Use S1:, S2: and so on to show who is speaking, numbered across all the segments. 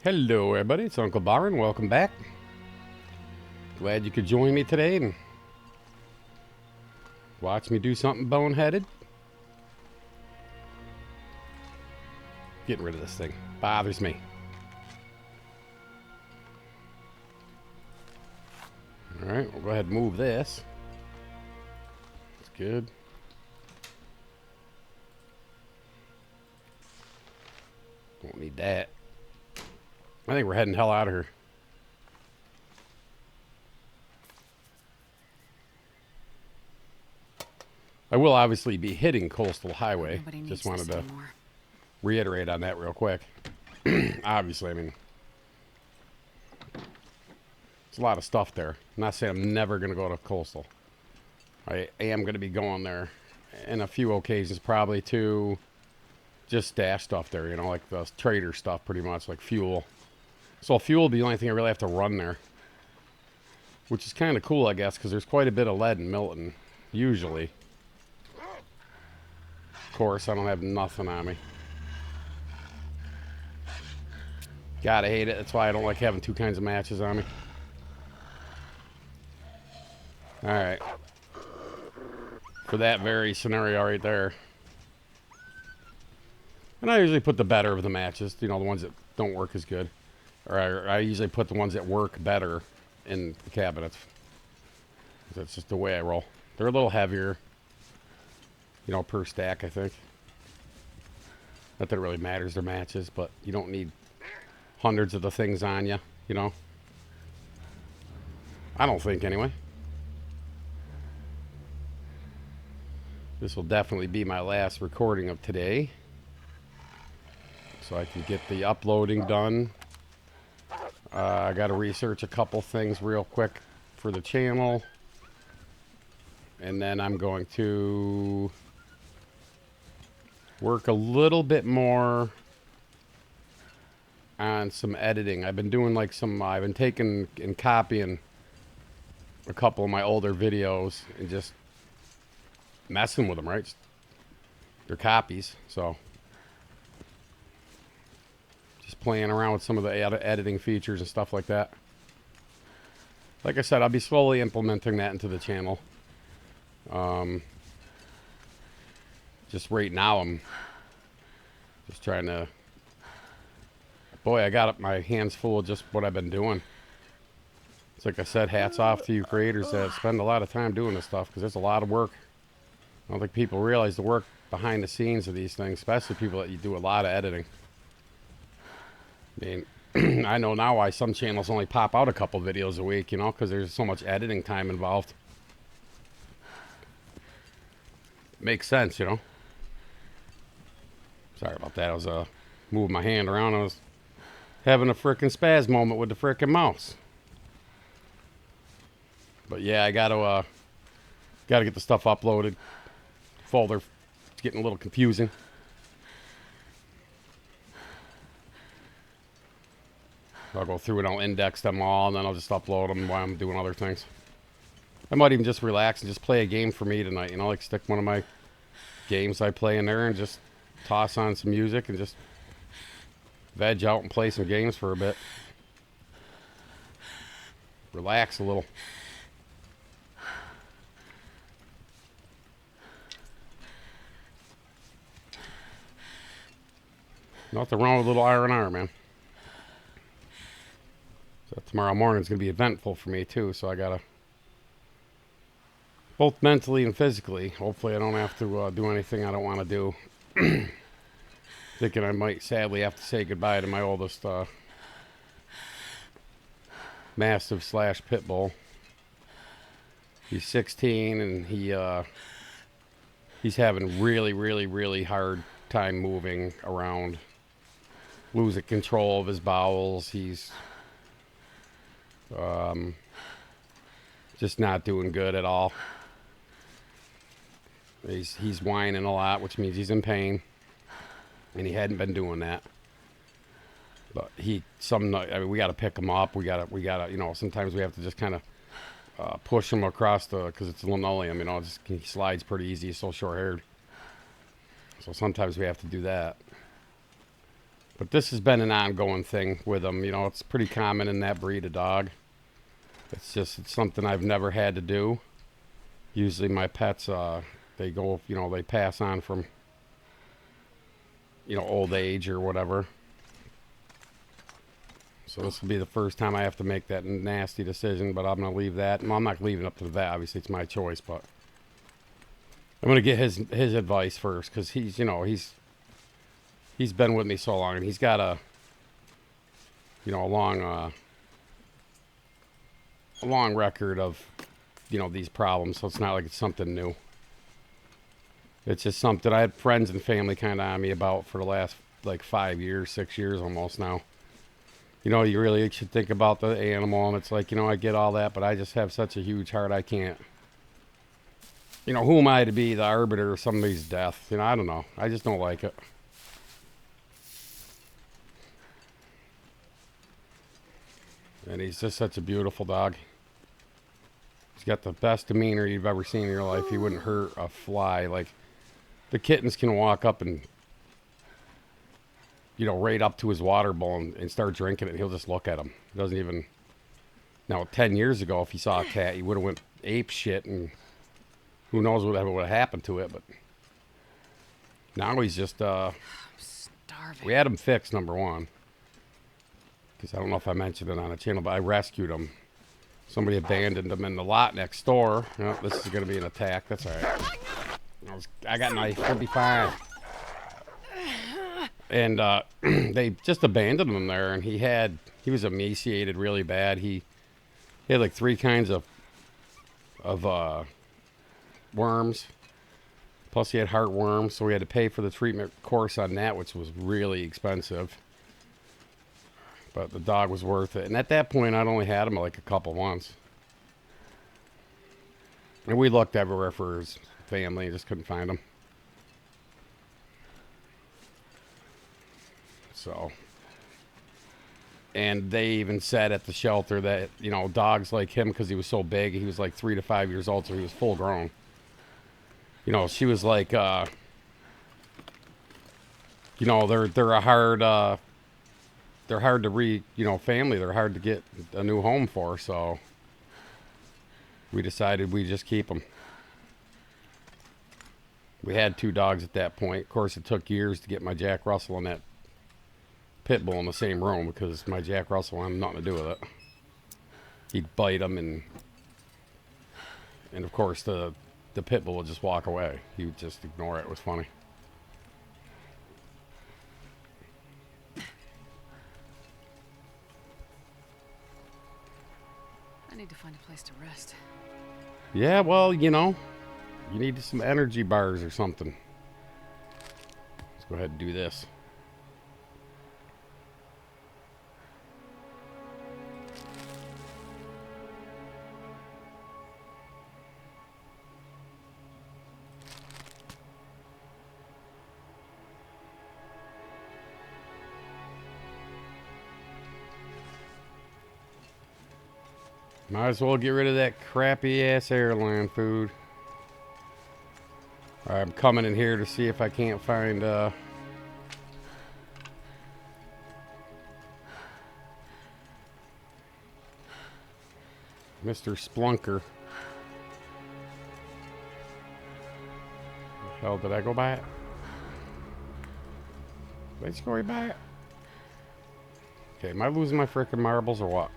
S1: Hello, everybody. It's Uncle Byron. Welcome back. Glad you could join me today and watch me do something boneheaded. Getting rid of this thing. Bothers me. Alright, we'll go ahead and move this. That's good. Don't need that. I think we're heading hell out of here. I will obviously be hitting Coastal Highway. Just wanted to reiterate on that real quick. Obviously, I mean, there's a lot of stuff there. I'm not saying I'm never going to go to Coastal. I am going to be going there in a few occasions, probably to just stash stuff there, you know, like the trader stuff pretty much, like fuel. So fuel will be the only thing I really have to run there, which is kind of cool, I guess, because there's quite a bit of lead in Milton, usually. Of course, I don't have nothing on me. Gotta hate it. That's why I don't like having two kinds of matches on me. Alright. For that very scenario right there. And I usually put the better of the matches, you know, the ones that don't work as good. Or I usually put the ones that work better in the cabinets. That's just the way I roll. They're a little heavier, you know, per stack, I think. Not that it really matters, their matches, but you don't need hundreds of the things on you, you know. I don't think, anyway. This will definitely be my last recording of today, so I can get the uploading done. I got to research a couple things real quick for the channel, and then I'm going to work a little bit more on some editing. I've been doing like I've been taking and copying a couple of my older videos and just messing with them, right? They're copies, so just playing around with some of the editing features and stuff like that. Like I said, I'll be slowly implementing that into the channel. Just right now, I'm just trying to... Boy, I got my hands full of just what I've been doing. It's like I said, hats off to you creators that spend a lot of time doing this stuff, because there's a lot of work. I don't think people realize the work behind the scenes of these things, especially people that you do a lot of editing. I mean, I know now why some channels only pop out a couple videos a week, you know, because there's so much editing time involved. Makes sense, you know. Sorry about that. I was moving my hand around. I was having a frickin' spaz moment with the frickin' mouse. But yeah, I gotta get the stuff uploaded. Folder, it's getting a little confusing. I'll go through and I'll index them all, and then I'll just upload them while I'm doing other things. I might even just relax and just play a game for me tonight, you know, like stick one of my games I play in there and just toss on some music and just veg out and play some games for a bit. Relax a little. Nothing wrong with a little R&R, man. So tomorrow morning's going to be eventful for me, too, so I got to... Both mentally and physically. Hopefully I don't have to do anything I don't want to do. Thinking I might sadly have to say goodbye to my oldest Mastiff / Pit Bull. He's 16, and he's having really hard time moving around. Losing control of his bowels. He's just not doing good at all. He's whining a lot, which means he's in pain, and he hadn't been doing that. But I mean, we got to pick him up. We got to, you know, sometimes we have to just kind of push him across because it's linoleum, you know, he slides pretty easy. He's so short-haired. So sometimes we have to do that. But this has been an ongoing thing with them. You know, it's pretty common in that breed of dog. It's something I've never had to do. Usually my pets, they go, you know, they pass on from, you know, old age or whatever. So this will be the first time I have to make that nasty decision, but I'm going to leave that. Well, I'm not leaving it up to the vet. Obviously, it's my choice, but I'm going to get his advice first because he's, you know, he's been with me so long, and he's got a, you know, a long record of, you know, these problems. So it's not like it's something new. It's just something I had friends and family kind of on me about for the last like 5 years, 6 years almost now. You know, you really should think about the animal, and it's like, you know, I get all that, but I just have such a huge heart, I can't. You know, who am I to be the arbiter of somebody's death? You know, I don't know. I just don't like it. And he's just such a beautiful dog. He's got the best demeanor you've ever seen in your life. He wouldn't hurt a fly. Like, the kittens can walk up and, you know, right up to his water bowl and start drinking it, and he'll just look at him. He doesn't even... Now, 10 years ago, if he saw a cat, he would have went ape shit, and who knows what would have happened to it, but now he's just,
S2: I'm starving.
S1: we had him fixed, number one, because I don't know if I mentioned it on the channel, but I rescued him. Somebody abandoned him in the lot next door. Oh, this is going to be an attack. That's all right. I got a knife. It'll be fine. And they just abandoned him there, and he was emaciated really bad. He had like 3 kinds of worms. Plus he had heartworms, so we had to pay for the treatment course on that, which was really expensive. But the dog was worth it. And at that point, I'd only had him like a couple months. And we looked everywhere for his family and just couldn't find him. So, and they even said at the shelter that, you know, dogs like him, because he was so big, he was like 3 to 5 years old, so he was full grown. You know, she was like, you know, they're a hard, they're hard to family. They're hard to get a new home for, so we decided we just keep them. We had 2 dogs at that point. Of course, it took years to get my Jack Russell and that pit bull in the same room because my Jack Russell had nothing to do with it. He'd bite them, and of course the pit bull would just walk away. He would just ignore it. It was funny.
S2: I need to find a place to rest.
S1: Yeah, well, you know, you need some energy bars or something. Let's go ahead and do this. Might as well get rid of that crappy ass airline food. All right, I'm coming in here to see if I can't find Mr. Splunker. The hell did I go by it? Did I just go by it? Okay, am I losing my frickin' marbles or what?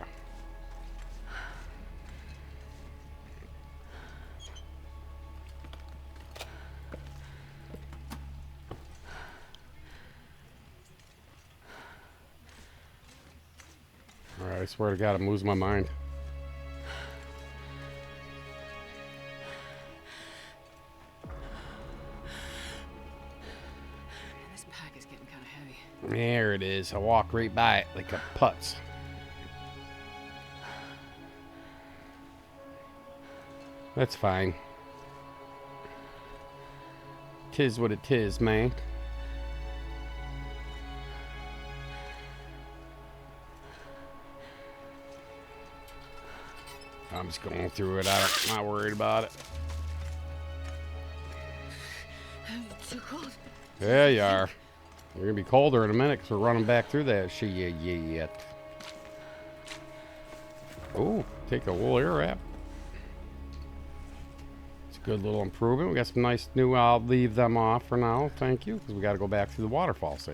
S1: Alright, I swear to God, I'm losing my mind.
S2: This pack is getting kind of heavy.
S1: There it is. I walk right by it like a putz. That's fine. Tis what it is, man. I'm just going through it. I'm not worried about it.
S2: It's too cold.
S1: There you are. You're gonna be colder in a minute because we're running back through that shit yet. Oh, take a little air wrap. It's a good little improvement. We got some nice new. I'll leave them off for now. Thank you, because we got to go back through the waterfall. See.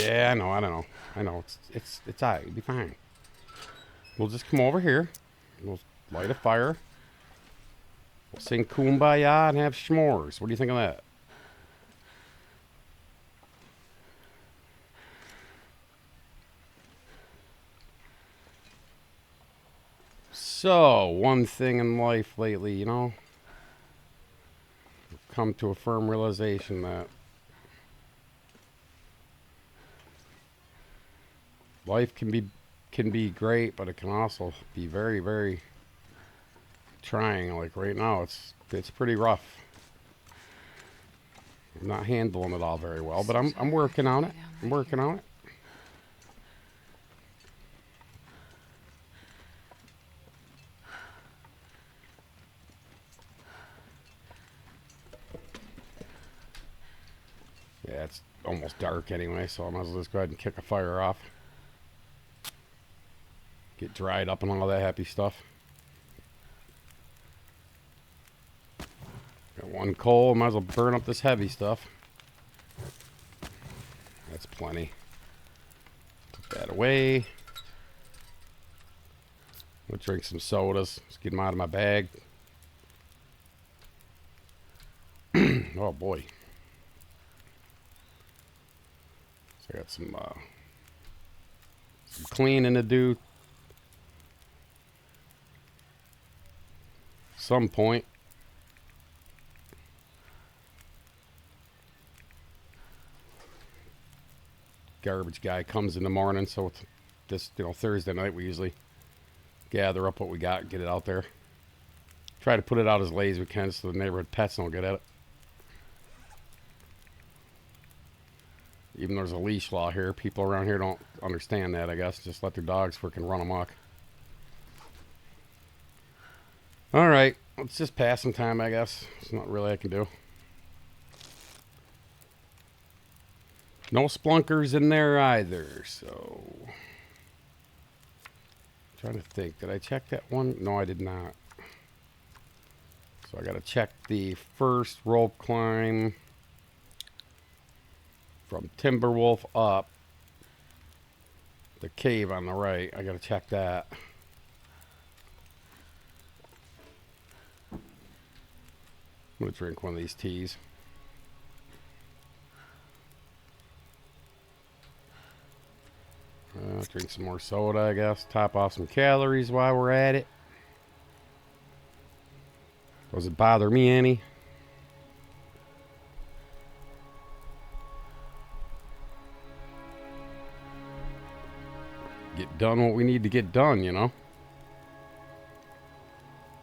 S1: Yeah, I know. I know. It's alright. You'll be fine. We'll just come over here. We'll light a fire. We'll sing Kumbaya and have s'mores. What do you think of that? So, one thing in life lately, you know, I've come to a firm realization that life can be great, but it can also be very, very trying. Like right now, it's pretty rough. I'm not handling it all very well, but I'm working on it. I'm working on it. Yeah, it's almost dark anyway, so I might as well just go ahead and kick a fire off. Get dried up and all that happy stuff. Got one coal, might as well burn up this heavy stuff. That's plenty. Put that away. We'll drink some sodas. Just get them out of my bag. Oh boy. So I got some cleaning to do. Some point. Garbage guy comes in the morning, so it's this, Thursday night we usually gather up what we got and get it out there. Try to put it out as late as we can so the neighborhood pets don't get at it. Even though there's a leash law here, people around here don't understand that, I guess. Just let their dogs freaking run amok. Alright, let's just pass some time, I guess. There's not really I can do. No splunkers in there either, so... Trying to think, did I check that one? No, I did not. So I gotta check the first rope climb from Timberwolf up. The cave on the right, I gotta check that. I'm gonna drink one of these teas. Drink some more soda, I guess. Top off some calories while we're at it. Does it bother me any? Get done what we need to get done, you know?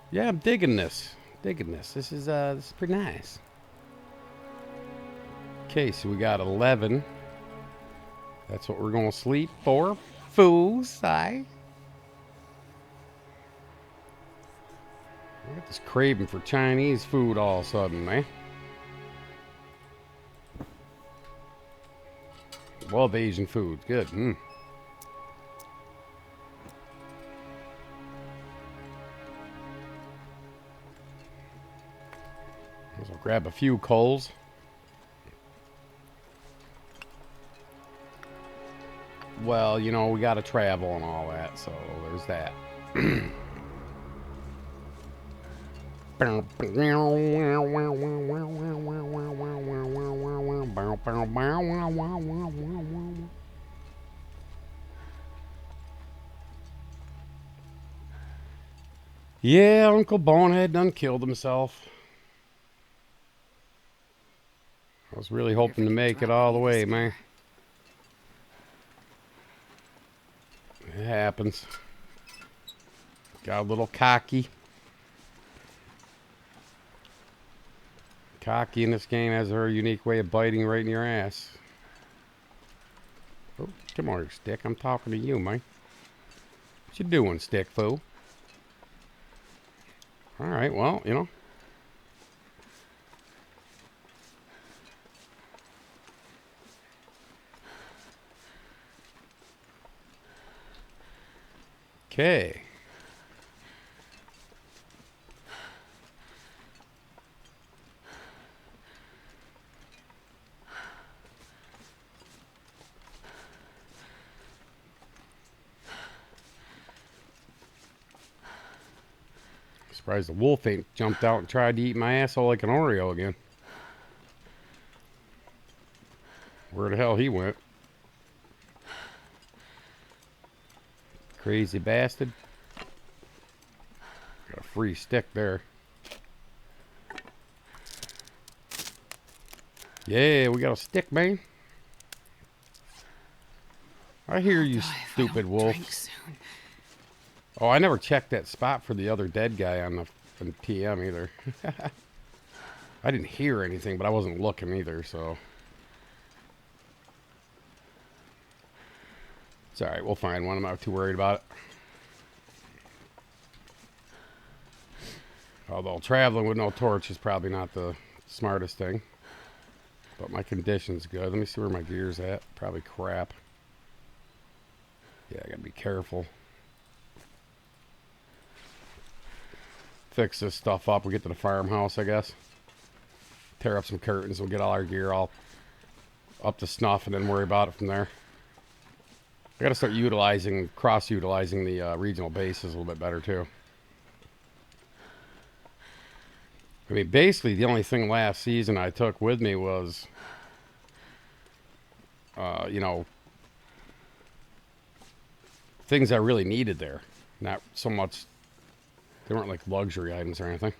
S1: Yeah, I'm digging this. This is pretty nice. Okay, so we got 11. That's what we're going to sleep for. Fools, I got this craving for Chinese food all of a sudden, man. Love Asian food. Good. So grab a few coals. Well, we got to travel and all that, so there's that. Yeah, Uncle Bonehead done killed himself. I was really hoping to make it all the way, man. It happens. Got a little cocky. Cocky in this game has her unique way of biting right in your ass. Oh, come on, Stick. I'm talking to you, man. What you doing, Stick fool? Alright, well, Okay. Surprised the wolf ain't jumped out and tried to eat my asshole like an Oreo again. Where the hell he went? Crazy bastard. Got a free stick there. Yeah, we got a stick, man. I hear you,
S2: Die if I
S1: stupid
S2: don't
S1: wolf.
S2: drink soon.
S1: Oh, I never checked that spot for the other dead guy on the TM either. I didn't hear anything, but I wasn't looking either, so. It's alright, we'll find one. I'm not too worried about it. Although traveling with no torch is probably not the smartest thing. But my condition's good. Let me see where my gear's at. Probably crap. Yeah, I gotta be careful. Fix this stuff up. We get to the farmhouse, I guess. Tear up some curtains. We'll get all our gear all up to snuff and then worry about it from there. I gotta start cross-utilizing the regional bases a little bit better too. I mean, basically the only thing last season I took with me was, you know, things I really needed there. Not so much, they weren't like luxury items or anything.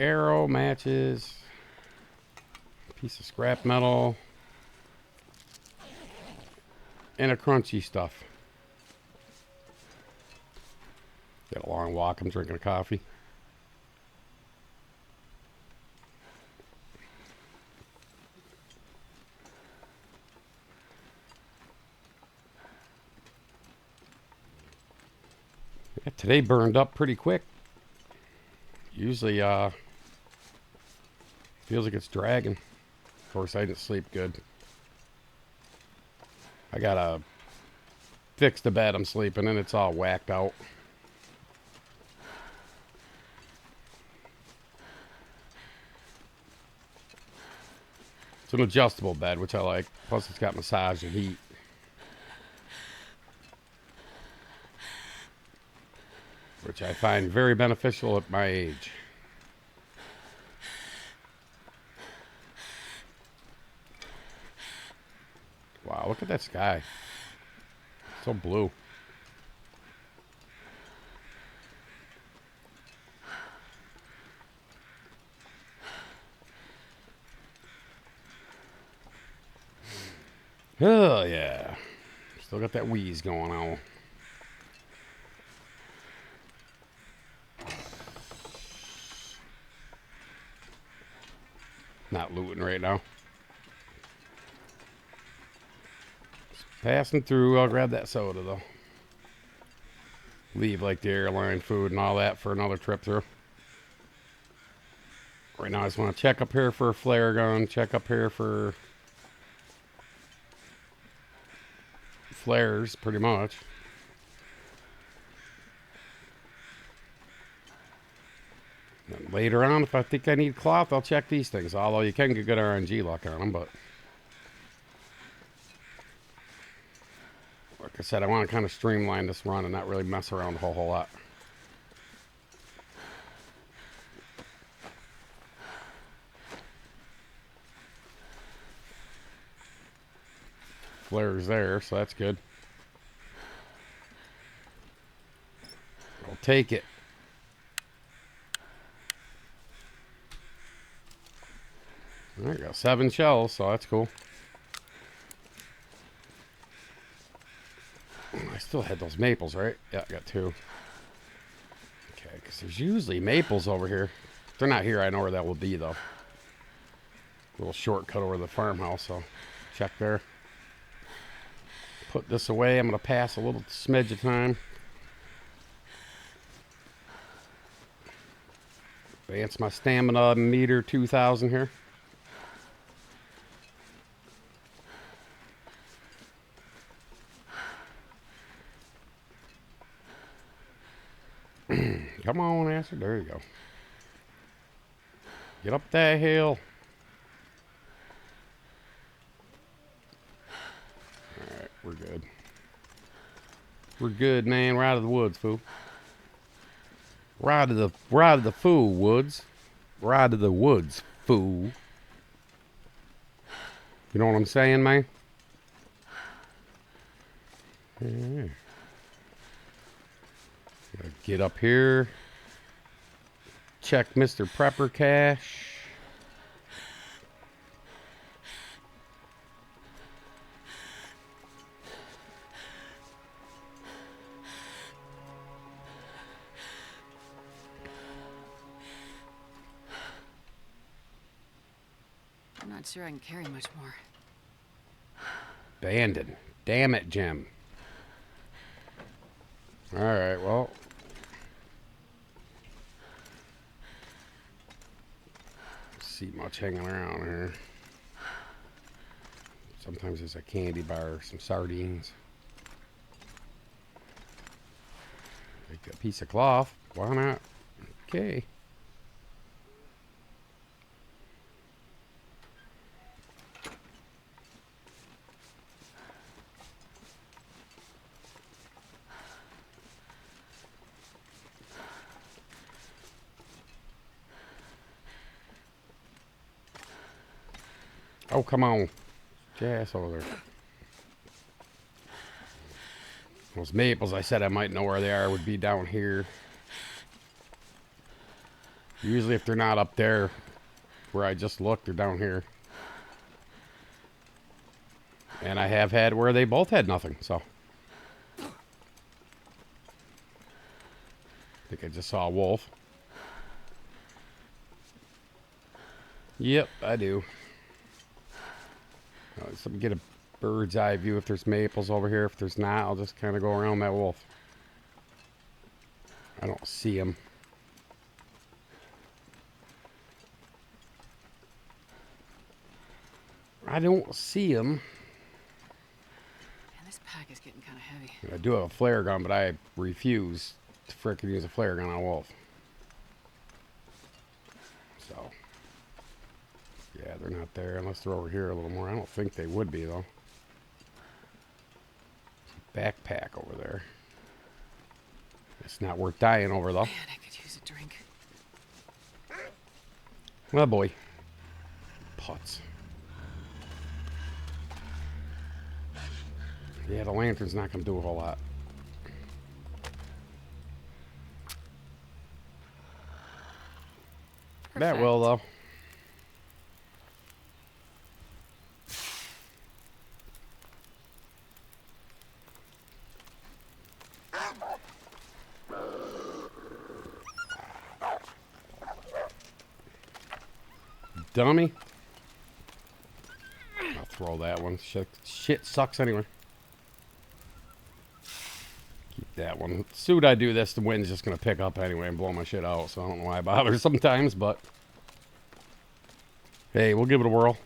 S1: Arrow, matches, piece of scrap metal, and a crunchy stuff. Got a long walk. I'm drinking a coffee. Yeah, today burned up pretty quick. Usually, feels like it's dragging. Of course, I didn't sleep good. I gotta fix the bed I'm sleeping in. It's all whacked out. It's an adjustable bed, which I like. Plus, it's got massage and heat. Which I find very beneficial at my age. Wow, look at that sky. So blue. Oh, yeah. Still got that wheeze going on. Not looting right now. Just passing through. I'll grab that soda, though. Leave, like, the airline food and all that for another trip through. Right now, I just want to check up here for a flare gun. Check up here for flares, pretty much. And later on, if I think I need cloth, I'll check these things. Although you can get good RNG luck on them, but like I said, I want to kind of streamline this run and not really mess around a whole lot. Flares there, so that's good. I'll take it. There you go, 7 shells, so that's cool. I still had those maples, right? Yeah, I got 2. Okay, because there's usually maples over here. If they're not here, I know where that will be, though. Little shortcut over to the farmhouse, so check there. Put this away. I'm going to pass a little smidge of time. Advance my stamina meter 2,000 here. Come on, Acid. There you go. Get up that hill. Alright, we're good. We're good, man. We're out of the woods, fool. We're out of the fool woods. We're out of the woods, fool. You know what I'm saying, man? Yeah. Get up here. Check Mr. Prepper cache.
S2: I'm not sure I can carry much more.
S1: Abandoned. Damn it, Jim. Alright, well. See much hanging around here. Sometimes there's a candy bar, some sardines. Take a piece of cloth. Why not? Okay. Oh, come on. Gas over there. Those maples, I said I might know where they are, would be down here. Usually if they're not up there where I just looked, they're down here. And I have had where they both had nothing, so. I think I just saw a wolf. Yep, I do. So get a bird's eye view if there's maples over here. If there's not, I'll just kind of go around that wolf. I don't see him. I don't see him.
S2: Man, this pack is getting kind of heavy.
S1: I do have a flare gun, but I refuse to frickin' use a flare gun on a wolf. So. Yeah, they're not there unless they're over here a little more. I don't think they would be, though. Backpack over there. It's not worth dying over, though.
S2: Man, I could use a drink.
S1: Oh, boy. Putz. Yeah, the lantern's not going to do a whole lot. That
S2: Perfect.
S1: will, though. Dummy. I'll throw that one. Shit sucks anyway. Keep that one. As soon as I do this, the wind's just going to pick up anyway and blow my shit out. So I don't know why I bother sometimes, but hey, we'll give it a whirl.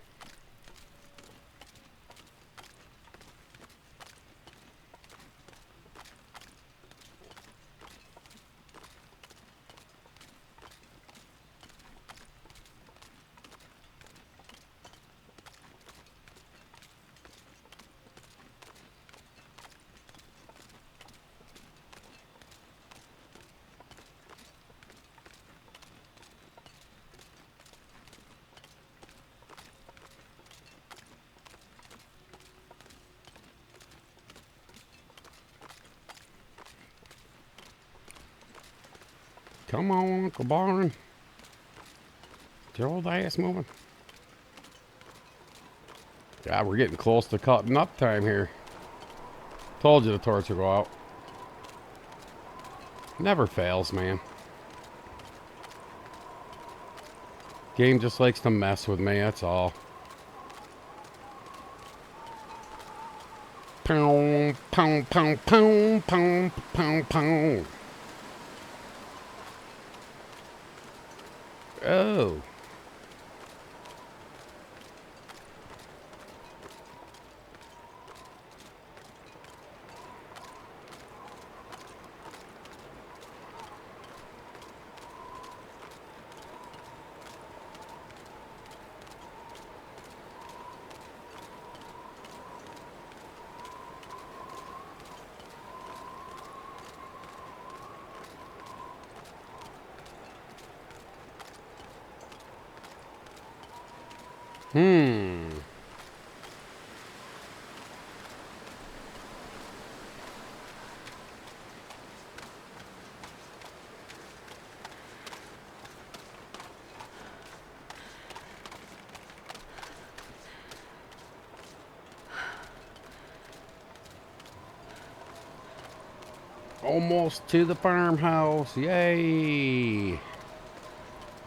S1: Come on, Uncle Barn. Get your old ass moving. God, we're getting close to cutting up time here. Told you the torch would go out. Never fails, man. Game just likes to mess with me, that's all. Pound, pound, pound, pound, pound, pound, pound. Oh. Hmm. Almost to the farmhouse. Yay.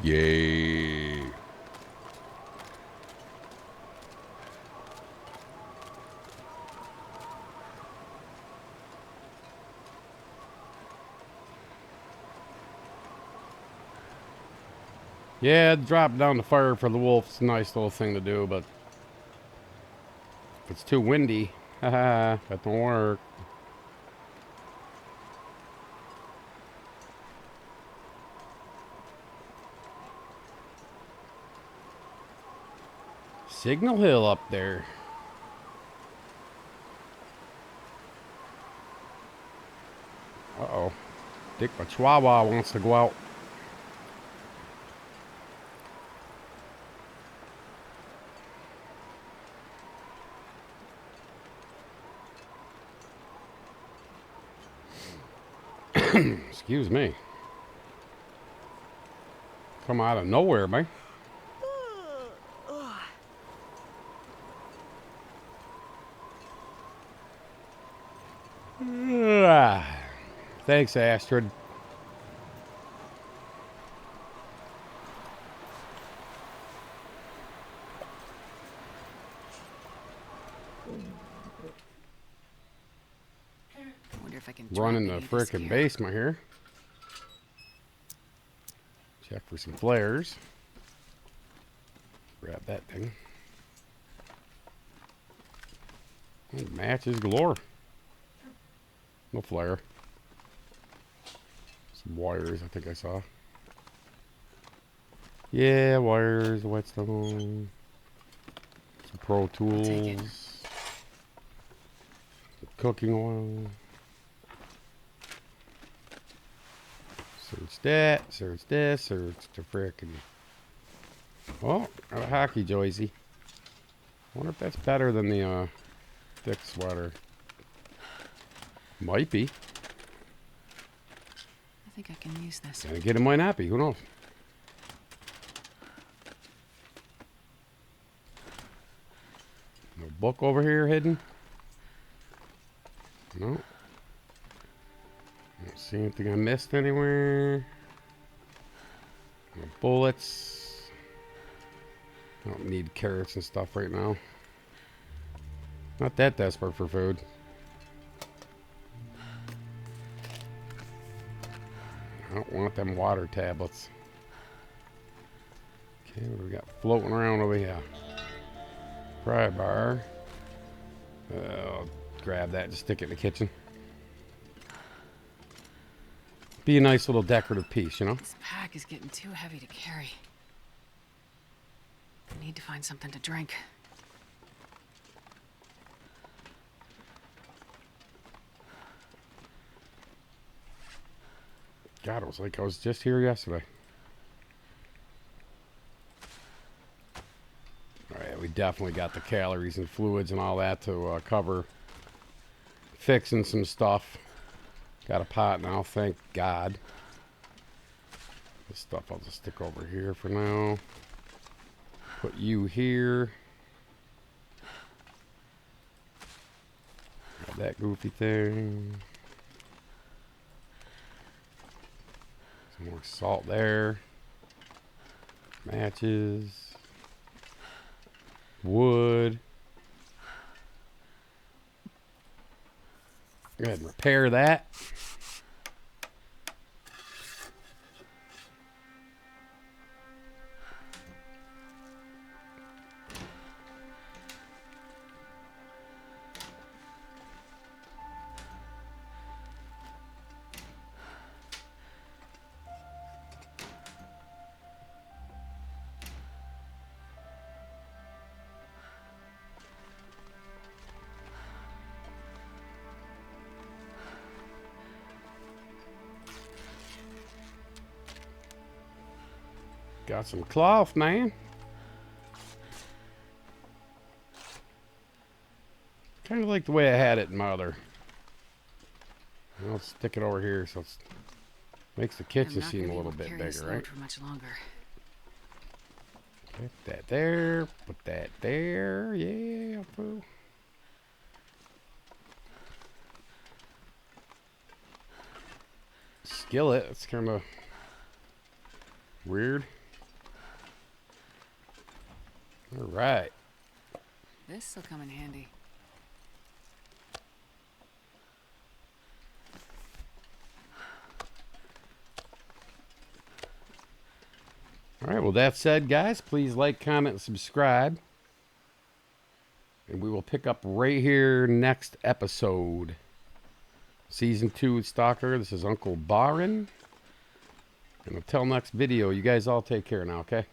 S1: Yay. Yeah, drop down the fire for the wolf's a nice little thing to do, but if it's too windy, haha, that don't work. Signal Hill up there. Uh-oh. Dick Chihuahua wants to go out. Excuse me. Come out of nowhere, man. Thanks, Astrid.
S2: I wonder if I can
S1: Running
S2: drop
S1: the
S2: any of this
S1: frickin'
S2: gear.
S1: basement here. Check for some flares. Grab that thing. And matches galore. No flare. Some wires, I think I saw. Yeah, wires, whetstone. Some Pro Tools.
S2: take it.
S1: Some cooking oil. Search that, search this, search the frickin'. Oh, got a hockey joysy. Wonder if that's better than the thick sweater. Might be.
S2: I think I can use this.
S1: And again, it might not be. Who knows? No book over here hidden? No. Don't see anything I missed anywhere. No bullets. Don't need carrots and stuff right now. Not that desperate for food. I don't want them water tablets. Okay, what do we got floating around over here? Pry bar. I'll grab that and just stick it in the kitchen. Be a nice little decorative piece, you know?
S2: This pack is getting too heavy to carry. I need to find something to drink.
S1: God, it was like I was just here yesterday. Alright, we definitely got the calories and fluids and all that to cover fixing some stuff. Got a pot now, thank God. This stuff I'll just stick over here for now. Put you here. Got that goofy thing. Some more salt there. Matches. Wood. Go ahead and repair that. Got some cloth, man. Kind of like the way I had it in my other. I'll stick it over here so it makes the kitchen seem a little bit bigger, right?
S2: For much longer.
S1: Put that there. Put that there. Yeah, boo. Skillet. It's kind of weird. All right.
S2: This'll come in handy.
S1: All right, well, that said, guys, please like, comment, and subscribe. And we will pick up right here next episode. Season 2 with Stalker. This is Uncle Barin. And until next video, you guys all take care now, okay?